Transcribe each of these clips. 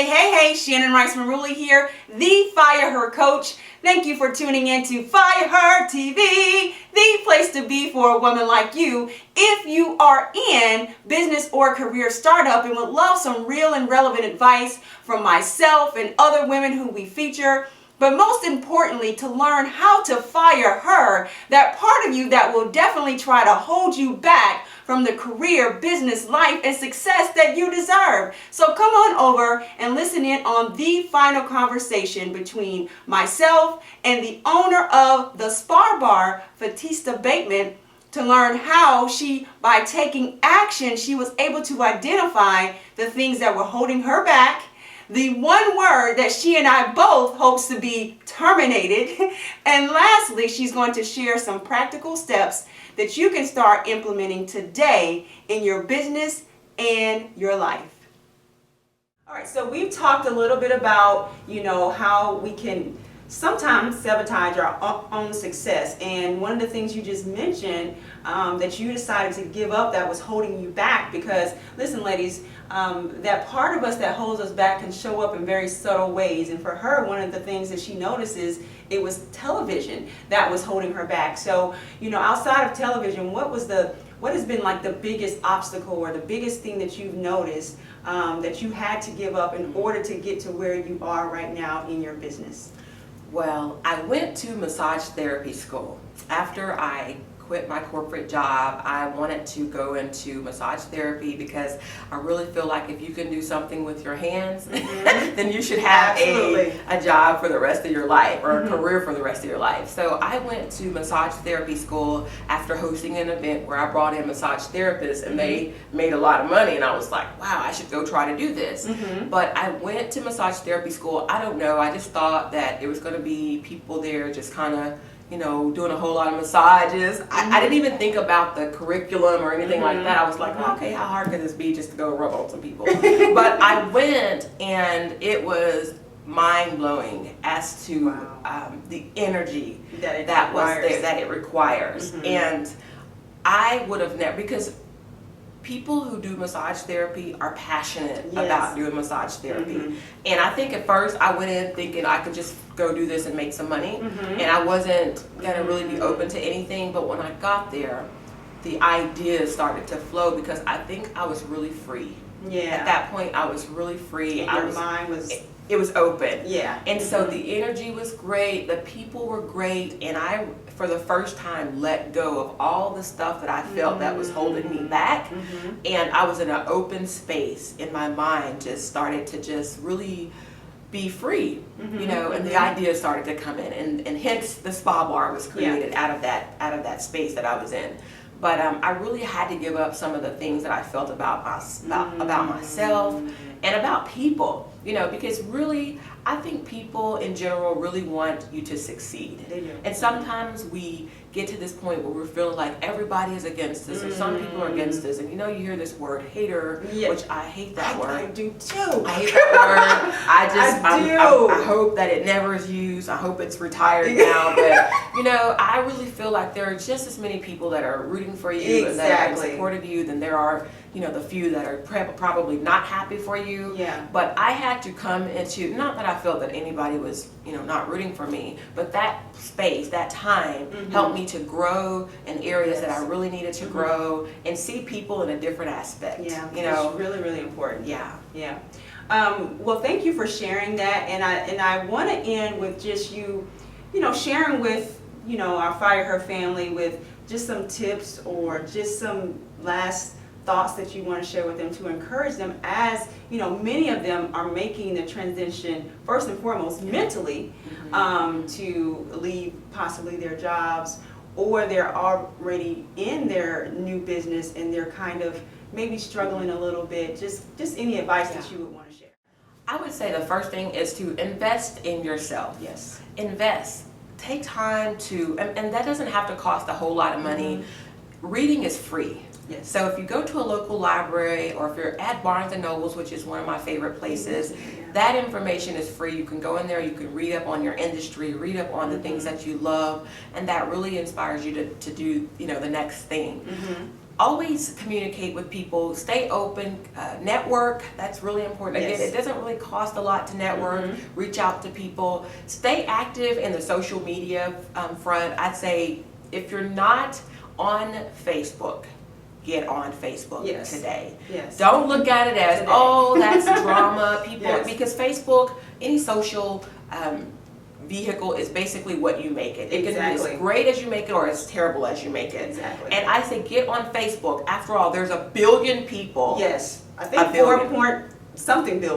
Hey, Shannon Rice-Muruli here, the Fire Her Coach. Thank you for tuning in to Fire Her TV, the place to be for a woman like you if you are in business or career startup and would love some real and relevant advice from myself and other women who we feature. But most importantly, to learn how to fire her, that part of you that will definitely try to hold you back from the career, business, life, and success that you deserve. So come on over and listen in on the final conversation between myself and the owner of the Spa Bar, Fatesta Bateman, to learn how by taking action, she was able to identify the things that were holding her back, the one word that she and I both hopes to be terminated. And lastly, she's going to share some practical steps that you can start implementing today in your business and your life. All right, so we've talked a little bit about, how we can sometimes sabotage our own success. And one of the things you just mentioned that you decided to give up that was holding you back, because listen, ladies, that part of us that holds us back can show up in very subtle ways. And for her, one of the things that she notices, it was television that was holding her back. So, outside of television, what has been like the biggest obstacle or the biggest thing that you've noticed that you had to give up in order to get to where you are right now in your business? Well, I went to massage therapy school. After I quit my corporate job, I wanted to go into massage therapy because I really feel like if you can do something with your hands, then you should have a job for the rest of your life, or a career for the rest of your life. So I went to massage therapy school after hosting an event where I brought in massage therapists, and they made a lot of money, and I was like, wow, I should go try to do this. But I went to massage therapy school. I don't know, I just thought that it was going to be people there just kind of doing a whole lot of massages. I didn't even think about the curriculum or anything like that. I was like, oh, okay, how hard could this be just to go rub on some people? But I went, and it was mind-blowing as to the energy that was there, that it requires. And I would have never, because people who do massage therapy are passionate about doing massage therapy. And I think at first I went in thinking I could just go do this and make some money. And I wasn't going to really be open to anything. But when I got there, the ideas started to flow because I think I was really free. At that point, I was really free. Your mind was... It was open. And so the energy was great, the people were great, and I, for the first time, let go of all the stuff that I felt that was holding me back. And I was in an open space in my mind, just started to just really be free, and the ideas started to come in, and hence the Spa Bar was created out of that space that I was in. But I really had to give up some of the things that I felt about myself and about people, because really, I think people in general really want you to succeed. They do. And sometimes we get to this point where we're feeling like everybody is against us, or some people are against us, and you hear this word hater, which I hate that word. I do too. I hate that word. I hope that it never is used. I hope it's retired now. But I really feel like there are just as many people that are rooting for you and that are in support of you than there are, the few that are probably not happy for you. But I had to come into, not that I felt that anybody was, not rooting for me, but that space, that time helped me to grow in areas that I really needed to grow and see people in a different aspect. It's really, really important. Yeah. Well, thank you for sharing that, and I want to end with just you, sharing with our Fire Her family with just some tips or just some last thoughts that you want to share with them to encourage them, as many of them are making the transition first and foremost mentally to leave possibly their jobs, or they're already in their new business and they're kind of maybe struggling a little bit. Just any advice that you would want to share. I would say the first thing is to invest in yourself. Invest. Take time to, and that doesn't have to cost a whole lot of money. Reading is free. So if you go to a local library, or if you're at Barnes & Nobles, which is one of my favorite places, that information is free. You can go in there, you can read up on your industry, read up on the things that you love, and that really inspires you to do the next thing. always communicate with people, stay open, network. That's really important. Yes. Again, it doesn't really cost a lot to network. Reach out to people, stay active in the social media front. I'd say if you're not on Facebook, get on Facebook today. Yes. Don't look at it as, oh, that's drama, people, because Facebook, any social vehicle is basically what you make it. It can be as great as you make it or as terrible as you make it. Exactly. And I say get on Facebook. After all, there's a billion people. Yes. I think 4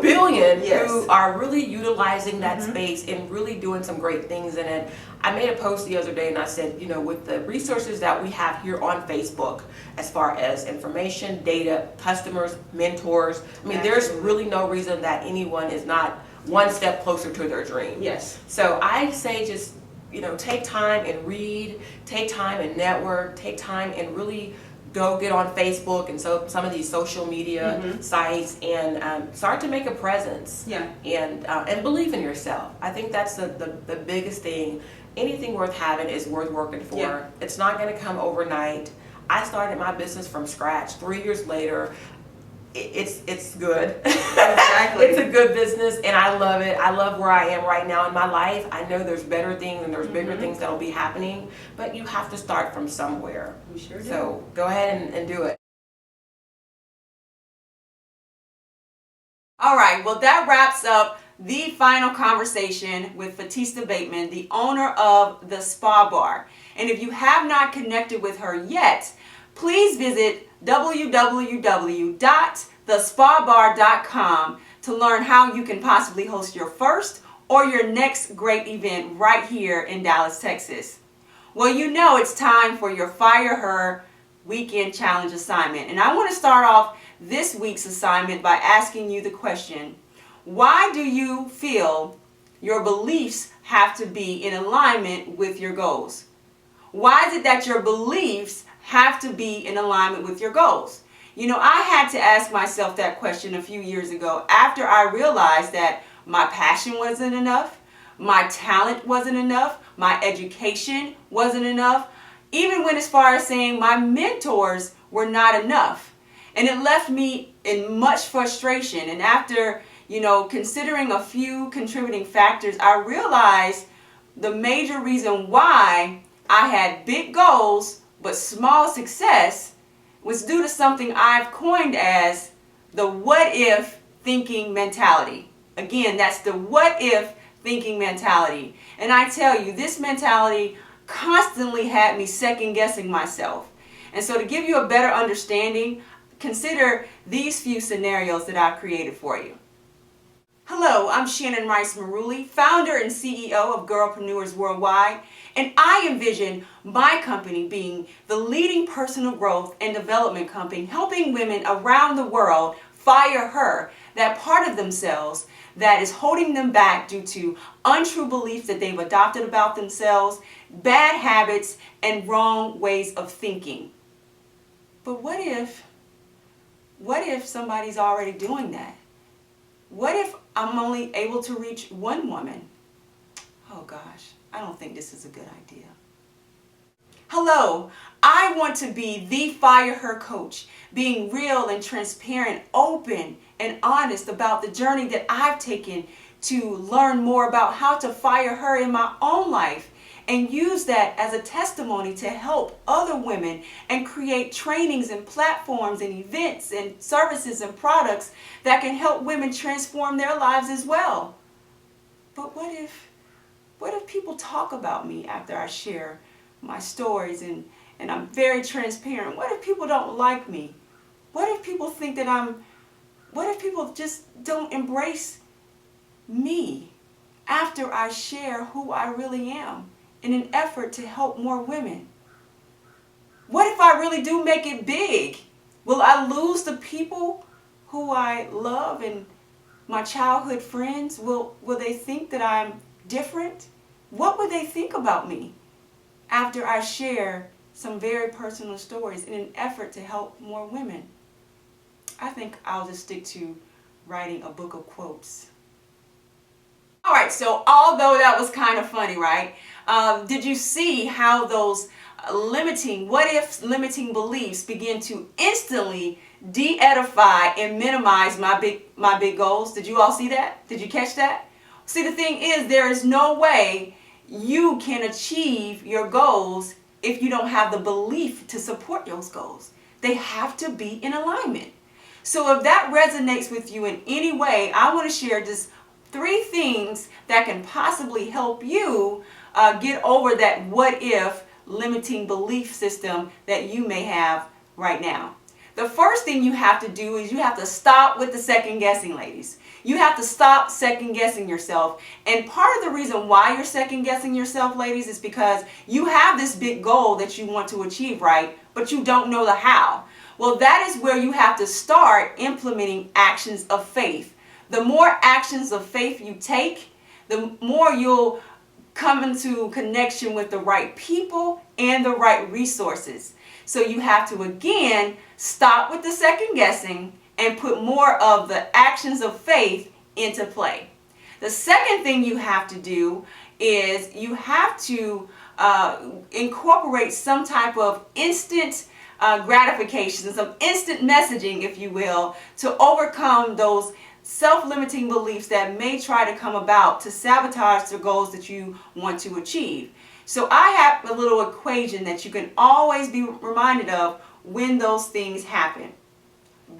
billion who are really utilizing that space and really doing some great things in it. I made a post the other day and I said, you know, with the resources that we have here on Facebook, as far as information, data, customers, mentors, I mean, there's really no reason that anyone is not one step closer to their dream. Yes. So I say just, you know, take time and read, take time and network, take time and really go get on Facebook and so some of these social media sites and start to make a presence. Yeah. And believe in yourself. I think that's the biggest thing. Anything worth having is worth working for. Yeah. It's not going to come overnight. I started my business from scratch. 3 years later, it's good. Exactly. It's a good business and I love it. I love where I am right now in my life. I know there's better things and there's bigger things that'll be happening, but you have to start from somewhere. We sure do. So go ahead and do it. All right, well, that wraps up the final conversation with Fatesta Bateman, the owner of the Spa Bar. And if you have not connected with her yet, please visit www.thespabar.com to learn how you can possibly host your first or your next great event right here in Dallas, Texas. Well, you know it's time for your Fire Her Weekend Challenge assignment. And I want to start off this week's assignment by asking you the question, why do you feel your beliefs have to be in alignment with your goals? Why is it that your beliefs have to be in alignment with your goals? You know, I had to ask myself that question a few years ago after I realized that my passion wasn't enough, my talent wasn't enough, my education wasn't enough, even went as far as saying my mentors were not enough. And it left me in much frustration. And after, you know, considering a few contributing factors, I realized the major reason why I had big goals but small success was due to something I've coined as the what if thinking mentality. Again, that's the what if thinking mentality. And I tell you, this mentality constantly had me second guessing myself. And so to give you a better understanding, consider these few scenarios that I've created for you. Hello, I'm Shannon Rice-Muruli, founder and CEO of Girlpreneurs Worldwide, and I envision my company being the leading personal growth and development company, helping women around the world fire her, that part of themselves that is holding them back due to untrue beliefs that they've adopted about themselves, bad habits, and wrong ways of thinking. But what if somebody's already doing that? What if I'm only able to reach one woman? Oh gosh, I don't think this is a good idea. Hello, I want to be the Fire Her coach, being real and transparent, open and honest about the journey that I've taken to learn more about how to fire her in my own life and use that as a testimony to help other women and create trainings and platforms and events and services and products that can help women transform their lives as well. But what if people talk about me after I share my stories and I'm very transparent? What if people don't like me? What if people think that what if people just don't embrace me after I share who I really am in an effort to help more women? What if I really do make it big? Will I lose the people who I love and my childhood friends? Will they think that I'm different? What would they think about me after I share some very personal stories in an effort to help more women? I think I'll just stick to writing a book of quotes. All right, so although that was kind of funny, right? Did you see how those what if limiting beliefs begin to instantly de-edify and minimize my big goals? Did you all see that? Did you catch that? See, the thing is, there is no way you can achieve your goals if you don't have the belief to support those goals. They have to be in alignment. So if that resonates with you in any way, I want to share just 3 things that can possibly help you get over that what if limiting belief system that you may have right now. The first thing you have to do is you have to stop with the second guessing, ladies. You have to stop second guessing yourself. And part of the reason why you're second guessing yourself, ladies, is because you have this big goal that you want to achieve, right? But you don't know the how. Well, that is where you have to start implementing actions of faith. The more actions of faith you take, the more you'll come into connection with the right people and the right resources. So you have to, again, stop with the second guessing and put more of the actions of faith into play. The second thing you have to do is you have to incorporate some type of instant gratification, some instant messaging, if you will, to overcome those self-limiting beliefs that may try to come about to sabotage the goals that you want to achieve. So I have a little equation that you can always be reminded of when those things happen.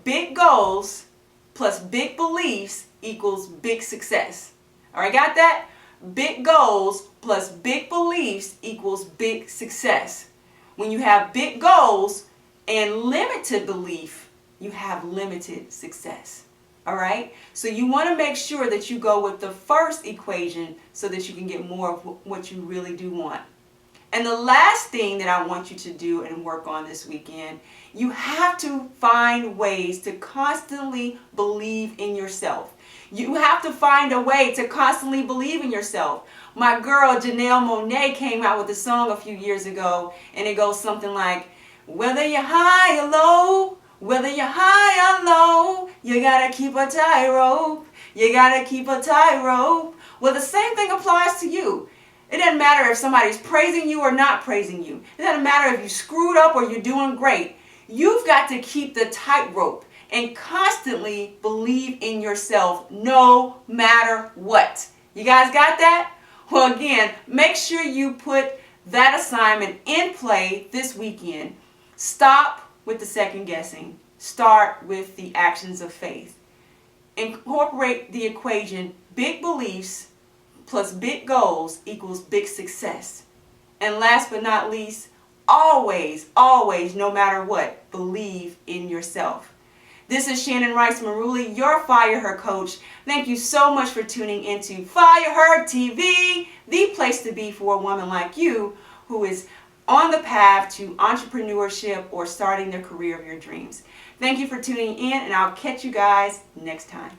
Big goals plus big beliefs equals big success. All right, got that? Big goals plus big beliefs equals big success. When you have big goals and limited belief, you have limited success. All right? So you want to make sure that you go with the first equation so that you can get more of what you really do want. And the last thing that I want you to do and work on this weekend, you have to find ways to constantly believe in yourself. You have to find a way to constantly believe in yourself. My girl Janelle Monáe came out with a song a few years ago, and it goes something like, whether you're high or low, whether you're high or low, you gotta keep a tightrope. You gotta keep a tightrope. Well, the same thing applies to you. It doesn't matter if somebody's praising you or not praising you. It doesn't matter if you screwed up or you're doing great. You've got to keep the tightrope and constantly believe in yourself no matter what. You guys got that? Well, again, make sure you put that assignment in play this weekend. Stop with the second guessing. Start with the actions of faith. Incorporate the equation big beliefs plus big goals equals big success. And last but not least, always, always, no matter what, believe in yourself. This is Shannon Rice-Muruli, your Fire Her coach. Thank you so much for tuning into Fire Her TV, the place to be for a woman like you who is on the path to entrepreneurship or starting the career of your dreams. Thank you for tuning in, and I'll catch you guys next time.